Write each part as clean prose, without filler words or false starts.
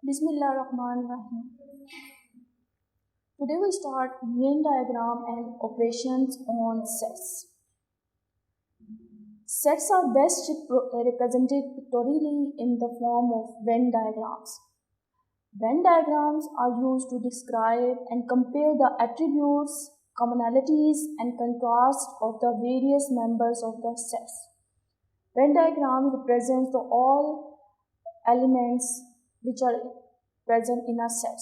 Bismillahirrahmanirrahim. Today we start Venn diagram and operations on sets. Sets are best represented pictorially in the form of Venn diagrams. Venn diagrams are used to describe and compare the attributes, commonalities, and contrasts of the various members of the sets. Venn diagram represents all elements which are present in a set.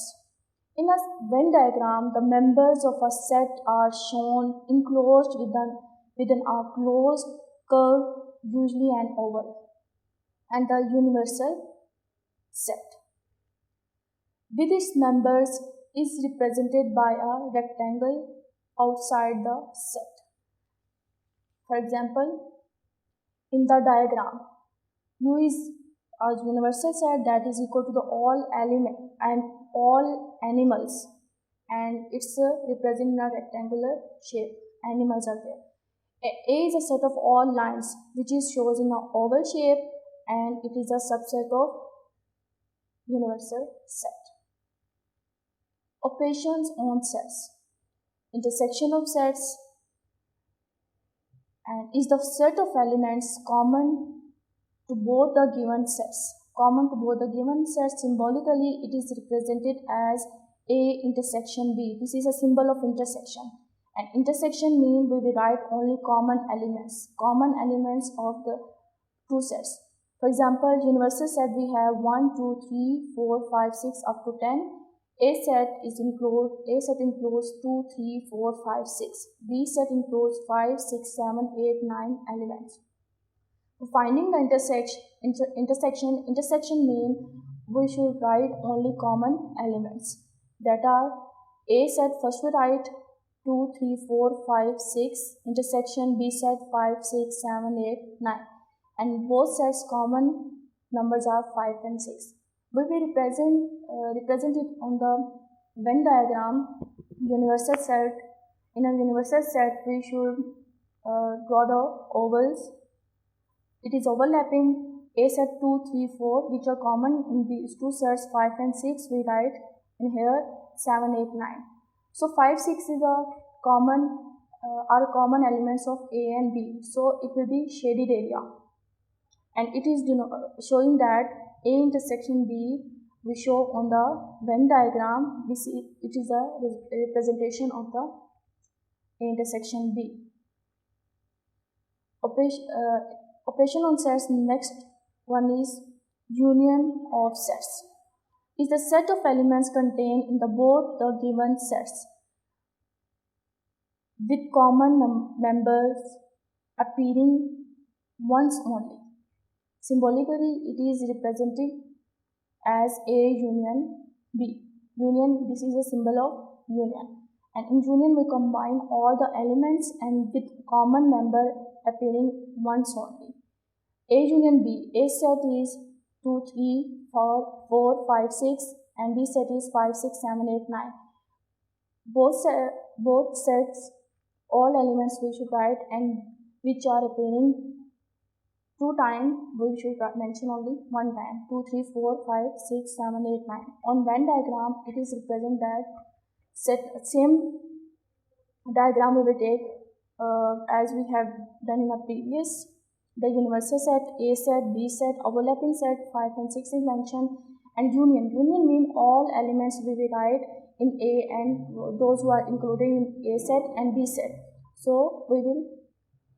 In a Venn diagram, the members of a set are shown enclosed within a closed curve, usually an oval, and the universal set. With its members is represented by a rectangle outside the set. For example, in the diagram, U is a universal set that is equal to the all element and all animals, and it's represented in a rectangular shape. Animals are there. A is a set of all lines which is shown in an oval shape, and it is a subset of universal set. Operations on sets. Intersection of sets and is the set of elements common to both the given sets. Symbolically, it is represented as A intersection B. This is a symbol of intersection. And intersection means we will write only common elements of the two sets. For example, universal set we have 1, 2, 3, 4, 5, 6 up to 10. A set includes 2, 3, 4, 5, 6. B set includes 5, 6, 7, 8, 9 elements. For finding the intersection means we should write only common elements. That are A set first we write 2, 3, 4, 5, 6, intersection B set 5, 6, 7, 8, 9. And both sets common numbers are 5 and 6. We will represent it on the Venn diagram. Universal set. In a universal set, we should draw the ovals. It is overlapping. A set 2, 3, 4, which are common in these two sets. 5 and 6 we write in here 7, 8, 9. So 5, 6 is a common are common elements of A and B. So it will be shaded area, and it is showing that A intersection B we show on the Venn diagram. We see it is a representation of the A intersection B. Operation on sets. Next one is union of sets. Is the set of elements contained in both the given sets with common members appearing once only. Symbolically, it is represented as A union B. Union, this is a symbol of union. And in union, we combine all the elements and with common member appearing once only. A union B. A set is 2, 3, 4, 5, 6, and B set is 5, 6, 7, 8, 9. Both sets, all elements we should write, and which are appearing 2 times, we should mention only 1 time. 2, 3, 4, 5, 6, 7, 8, 9. On Venn diagram, it is represent that same diagram we will take as we have done in a previous. The universal set, A set, B set, overlapping set, 5 and 6 is mentioned, and union. Union means all elements we will write in A and those who are included in A set and B set. So we will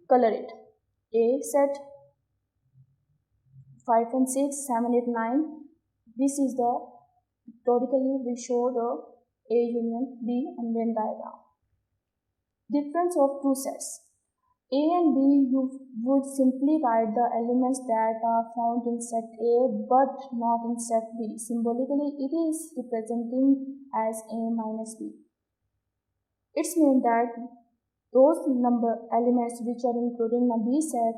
color it. A set 5 and 6, 7, 8, 9. This is the pictorially we show the A union B on Venn diagram. Difference of two sets. A and B, you would simply write the elements that are found in set A but not in set B. Symbolically, it is representing as A minus B. It means that those elements which are included in a B set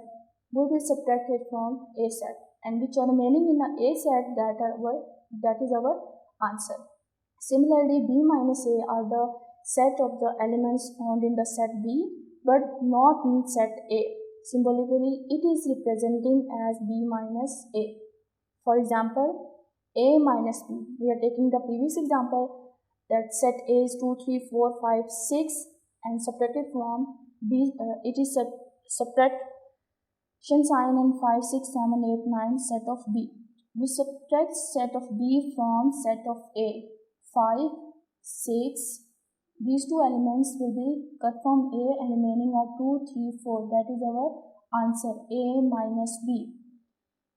will be subtracted from A set, and which are remaining in a A set, that is our answer. Similarly, B minus A are the set of the elements found in the set B but not in set A. Symbolically, it is representing as B minus A. For example, A minus B. We are taking the previous example that set A is 2, 3, 4, 5, 6 and subtracted from B. It is subtraction sign and 5, 6, 7, 8, 9 set of B. We subtract set of B from set of A. 5, 6. These two elements will be cut from A and remaining are 2, 3, 4. That is our answer, A minus B.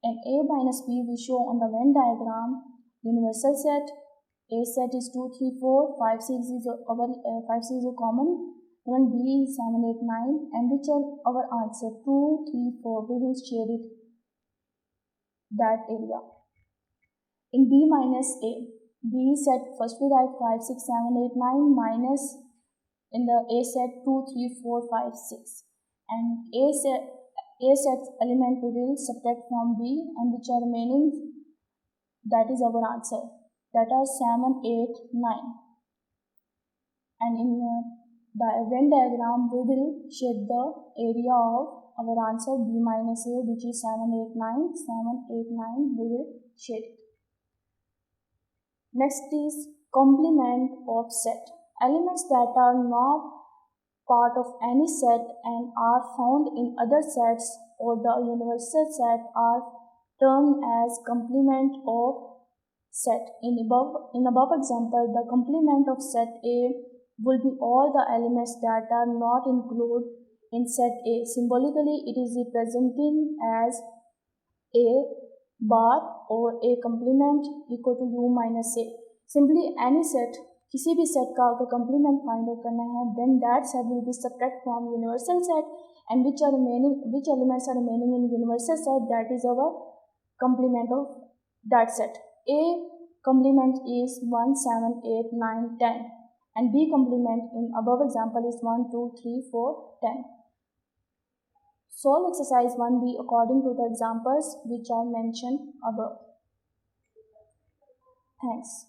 And A minus B we show on the Venn diagram. Universal set. A set is 2, 3, 4. 5, 6 is our 5, 6 is a common. Even B is 7, 8, 9. And which are our answer? 2, 3, 4. We will share it that area. In B minus A. B set, first we write 5, 6, 7, 8, 9 minus in the A set 2, 3, 4, 5, 6. And A set element we will subtract from B and which are remaining, that is our answer. That are 7, 8, 9. And in the Venn diagram we will shade the area of our answer B minus A, which is 7, 8, 9. 7, 8, 9 we will shade it. Next is complement of set. Elements that are not part of any set and are found in other sets or the universal set are termed as complement of set. In above example, the complement of set A will be all the elements that are not included in set A. Symbolically, it is representing as A bar or A complement equal to U minus A. Simply any set, किसी भी set का अगर complement find out करना है, then that set will be subtract from universal set and which elements are remaining in universal set, that is our complement of that set. A complement is 1, 7, 8, 9, 10 and B complement in above example is 1, 2, 3, 4, 10. Solve exercise 1B according to the examples which are mentioned above. Thanks.